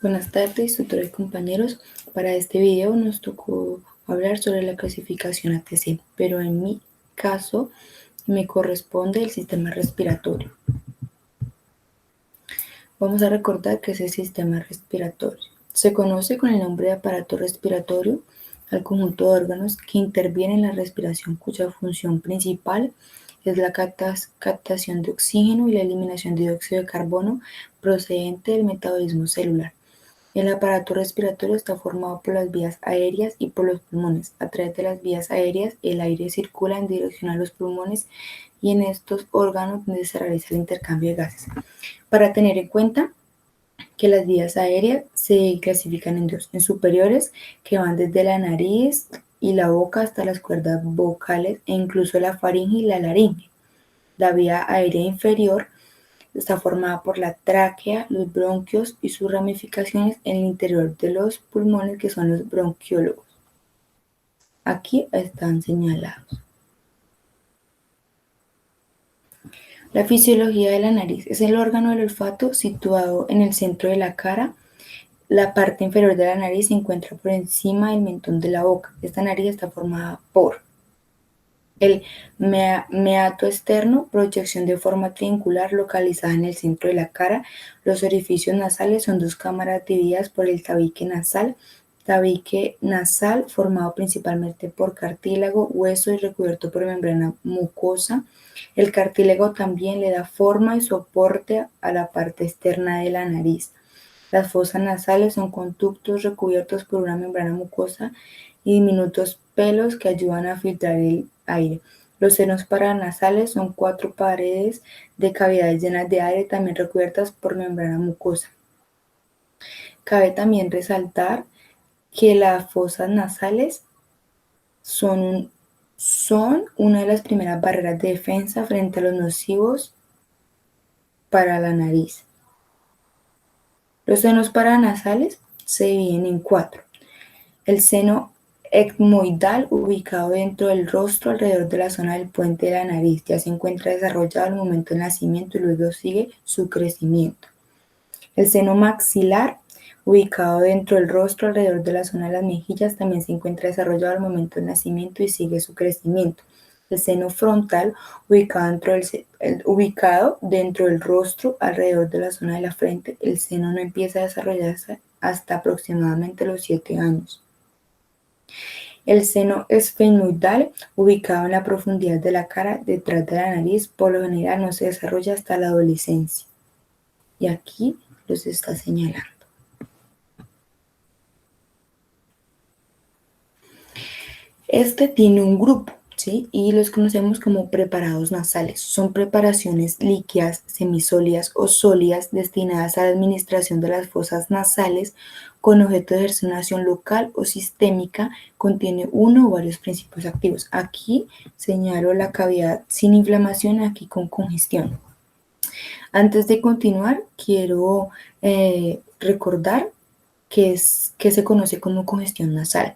Buenas tardes, tutor y compañeros. Para este video nos tocó hablar sobre la clasificación ATC, pero en mi caso me corresponde el sistema respiratorio. Vamos a recordar que es el sistema respiratorio. Se conoce con el nombre de aparato respiratorio al conjunto de órganos que intervienen en la respiración, cuya función principal es la captación de oxígeno y la eliminación de dióxido de carbono procedente del metabolismo celular. El aparato respiratorio está formado por las vías aéreas y por los pulmones. A través de las vías aéreas, el aire circula en dirección a los pulmones y en estos órganos donde se realiza el intercambio de gases. Para tener en cuenta que las vías aéreas se clasifican en dos: en superiores, que van desde la nariz y la boca hasta las cuerdas vocales e incluso la faringe y la laringe. La vía aérea inferior está formada por la tráquea, los bronquios y sus ramificaciones en el interior de los pulmones, que son los bronquiólogos. Aquí están señalados. La fisiología de la nariz es el órgano del olfato situado en el centro de la cara. La parte inferior de la nariz se encuentra por encima del mentón de la boca. Esta nariz está formada por el meato externo, proyección de forma triangular localizada en el centro de la cara. Los orificios nasales son dos cámaras divididas por el tabique nasal formado principalmente por cartílago, hueso y recubierto por membrana mucosa. El cartílago también le da forma y soporte a la parte externa de la nariz. Las fosas nasales son conductos recubiertos por una membrana mucosa y diminutos pelos que ayudan a filtrar el aire. Los senos paranasales son cuatro paredes de cavidades llenas de aire, también recubiertas por membrana mucosa. Cabe también resaltar que las fosas nasales son una de las primeras barreras de defensa frente a los nocivos para la nariz. Los senos paranasales se dividen en cuatro: el seno etmoidal, ubicado dentro del rostro alrededor de la zona del puente de la nariz, ya se encuentra desarrollado al momento del nacimiento y luego sigue su crecimiento. El seno maxilar, ubicado dentro del rostro alrededor de la zona de las mejillas, también se encuentra desarrollado al momento del nacimiento y sigue su crecimiento. El seno frontal, ubicado dentro del rostro alrededor de la zona de la frente, el seno no empieza a desarrollarse hasta aproximadamente los 7 años. El seno esfenoidal, ubicado en la profundidad de la cara, detrás de la nariz, por lo general no se desarrolla hasta la adolescencia. Y aquí los está señalando. Este tiene un grupo, ¿sí? Y los conocemos como preparados nasales. Son preparaciones líquidas, semisólidas o sólidas destinadas a la administración de las fosas nasales con objeto de ejercer una acción local o sistémica. Contiene uno o varios principios activos. Aquí señalo la cavidad sin inflamación, aquí con congestión. Antes de continuar, quiero recordar que se conoce como congestión nasal.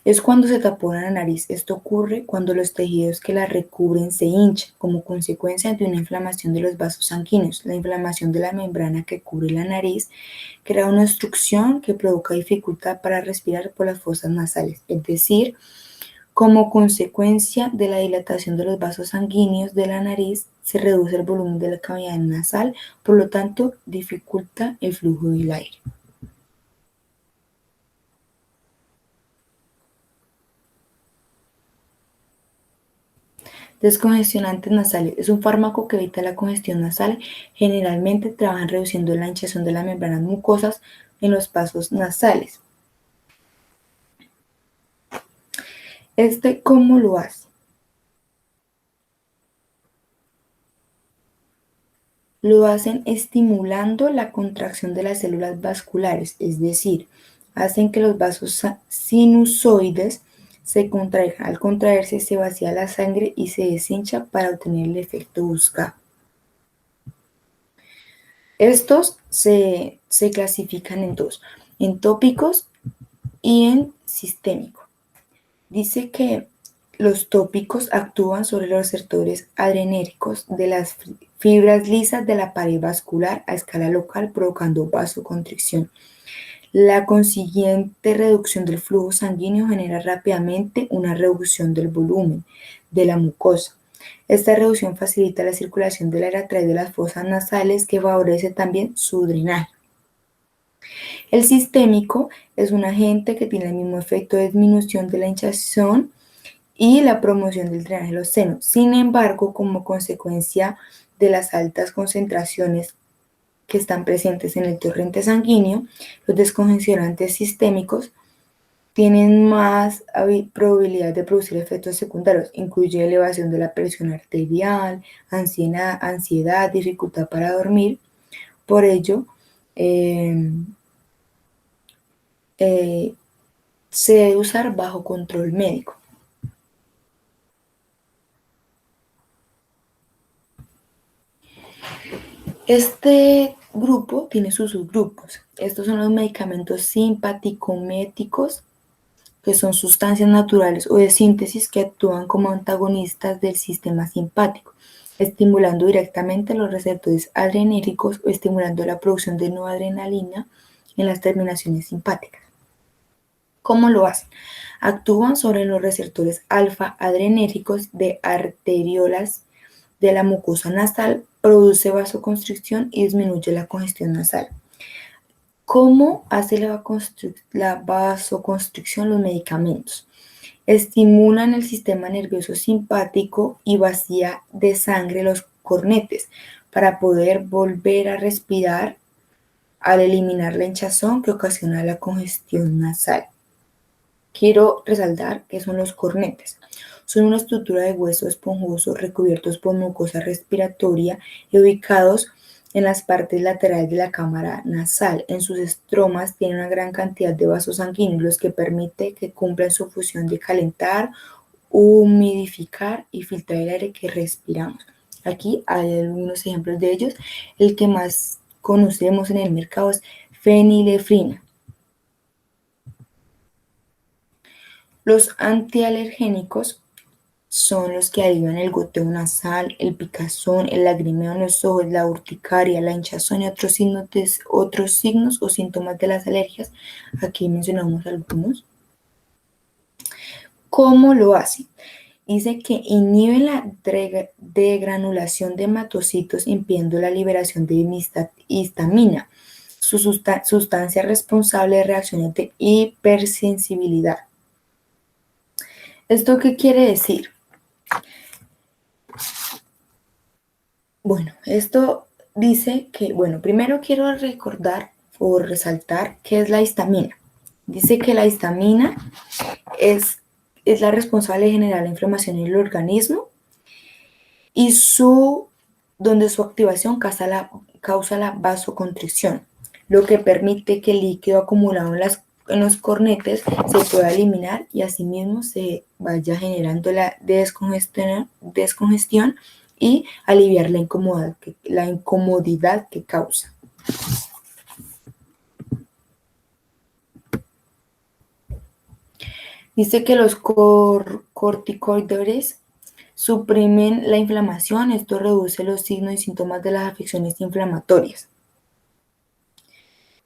Es cuando se tapona la nariz. Esto ocurre cuando los tejidos que la recubren se hinchan como consecuencia de una inflamación de los vasos sanguíneos. La inflamación de la membrana que cubre la nariz crea una obstrucción que provoca dificultad para respirar por las fosas nasales, es decir, como consecuencia de la dilatación de los vasos sanguíneos de la nariz, se reduce el volumen de la cavidad nasal, por lo tanto, dificulta el flujo del aire. Descongestionantes nasales. Es un fármaco que evita la congestión nasal. Generalmente trabajan reduciendo la hinchazón de las membranas mucosas en los pasos nasales. ¿Cómo lo hace? Lo hacen estimulando la contracción de las células vasculares, es decir, hacen que los vasos sinusoides se contraigan. Al contraerse se vacía la sangre y se deshincha para obtener el efecto buscado. Estos se clasifican en dos: en tópicos y en sistémico. Dice que los tópicos actúan sobre los receptores adrenérgicos de las fibras lisas de la pared vascular a escala local, provocando vasoconstricción. La consiguiente reducción del flujo sanguíneo genera rápidamente una reducción del volumen de la mucosa. Esta reducción facilita la circulación del aire a través de las fosas nasales, que favorece también su drenaje. El sistémico es un agente que tiene el mismo efecto de disminución de la hinchazón y la promoción del drenaje de los senos. Sin embargo, como consecuencia de las altas concentraciones que están presentes en el torrente sanguíneo, los descongestionantes sistémicos tienen más probabilidad de producir efectos secundarios. Incluye elevación de la presión arterial, ansiedad, dificultad para dormir. Por ello, se debe usar bajo control médico. Este grupo tiene sus subgrupos. Estos son los medicamentos simpaticométicos, que son sustancias naturales o de síntesis que actúan como antagonistas del sistema simpático, estimulando directamente los receptores adrenérgicos o estimulando la producción de noradrenalina en las terminaciones simpáticas. ¿Cómo lo hacen? Actúan sobre los receptores alfa-adrenérgicos de arteriolas de la mucosa nasal, produce vasoconstricción y disminuye la congestión nasal. ¿Cómo hace la vasoconstricción los medicamentos? Estimulan el sistema nervioso simpático y vacía de sangre los cornetes para poder volver a respirar al eliminar la hinchazón que ocasiona la congestión nasal. Quiero resaltar que son los cornetes. Son una estructura de hueso esponjoso recubiertos por mucosa respiratoria y ubicados en las partes laterales de la cámara nasal. En sus estromas tienen una gran cantidad de vasos sanguíneos, los que permiten que cumplan su función de calentar, humidificar y filtrar el aire que respiramos. Aquí hay algunos ejemplos de ellos. El que más conocemos en el mercado es fenilefrina. Los antialergénicos son los que alivian el goteo nasal, el picazón, el lagrimeo en los ojos, la urticaria, la hinchazón y otros signos o síntomas de las alergias. Aquí mencionamos algunos. ¿Cómo lo hacen? Dice que inhiben la degranulación de hematocitos, impidiendo la liberación de histamina, su sustancia responsable de reacciones de hipersensibilidad. ¿Esto qué quiere decir? Bueno, esto dice que, primero quiero recordar o resaltar qué es la histamina. Dice que la histamina es la responsable de generar la inflamación en el organismo y donde su activación causa la vasoconstricción, lo que permite que el líquido acumulado en los cornetes se pueda eliminar y asimismo se vaya generando la descongestión y aliviar la incomodidad que causa. Dice que los corticoides suprimen la inflamación. Esto reduce los signos y síntomas de las afecciones inflamatorias.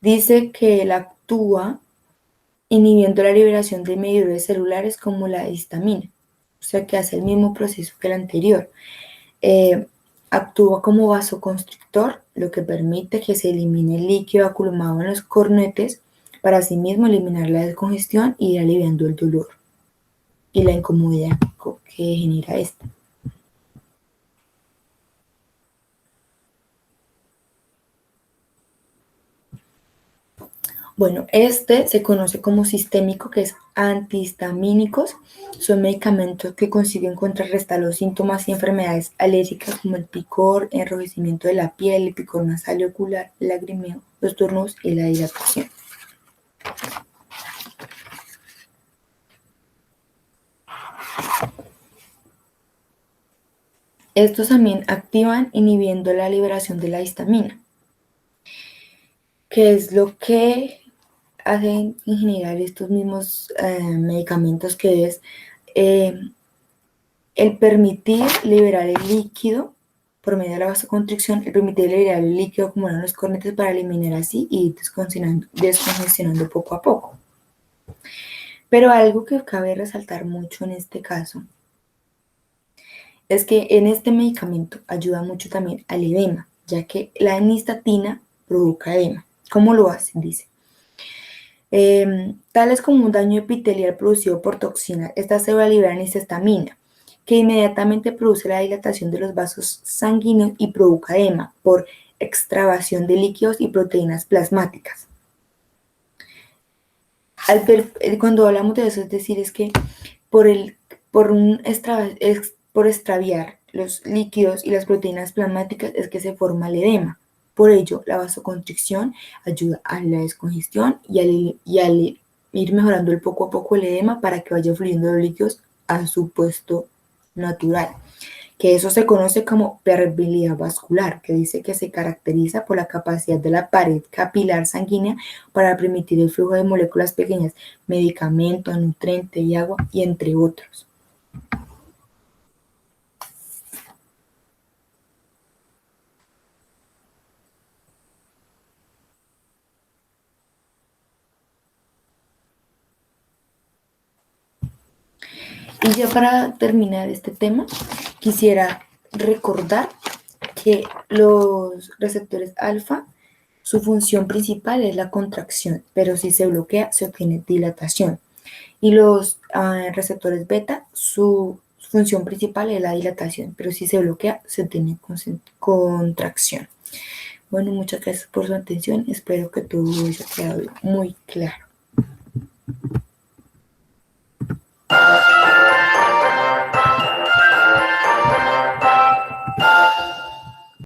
Dice que él actúa inhibiendo la liberación de mediadores celulares como la histamina, o sea que hace el mismo proceso que el anterior. Actúa como vasoconstrictor, lo que permite que se elimine el líquido acumulado en los cornetes para asimismo eliminar la descongestión y ir aliviando el dolor y la incomodidad que genera esta. Bueno, este se conoce como sistémico, que es antihistamínicos. Son medicamentos que consiguen contrarrestar los síntomas y enfermedades alérgicas como el picor, enrojecimiento de la piel, el picor nasal y ocular, el lagrimeo, los turnos y la hidratación. Estos también activan inhibiendo la liberación de la histamina, que es lo que hacen en general estos mismos medicamentos, que es el permitir liberar el líquido por medio de la vasoconstricción, permite liberar el líquido acumulado en los cornetes para eliminar así y descongestionando poco a poco. Pero algo que cabe resaltar mucho en este caso es que en este medicamento ayuda mucho también al edema, ya que la enistatina provoca edema. ¿Cómo lo hace? Dice. Tales como un daño epitelial producido por toxinas, esta se va a liberar histamina, que inmediatamente produce la dilatación de los vasos sanguíneos y provoca edema por extravasación de líquidos y proteínas plasmáticas. Cuando hablamos de eso, es decir, es que por, por extraviar los líquidos y las proteínas plasmáticas es que se forma el edema. Por ello, la vasoconstricción ayuda a la descongestión y al ir mejorando poco a poco el edema para que vaya fluyendo los líquidos a su puesto natural, que eso se conoce como permeabilidad vascular, que dice que se caracteriza por la capacidad de la pared capilar sanguínea para permitir el flujo de moléculas pequeñas, medicamentos, nutrientes y agua, y entre otros. Y ya para terminar este tema, quisiera recordar que los receptores alfa, su función principal es la contracción, pero si se bloquea, se obtiene dilatación. Y los receptores beta, su función principal es la dilatación, pero si se bloquea, se obtiene contracción. Bueno, muchas gracias por su atención. Espero que todo haya quedado muy claro.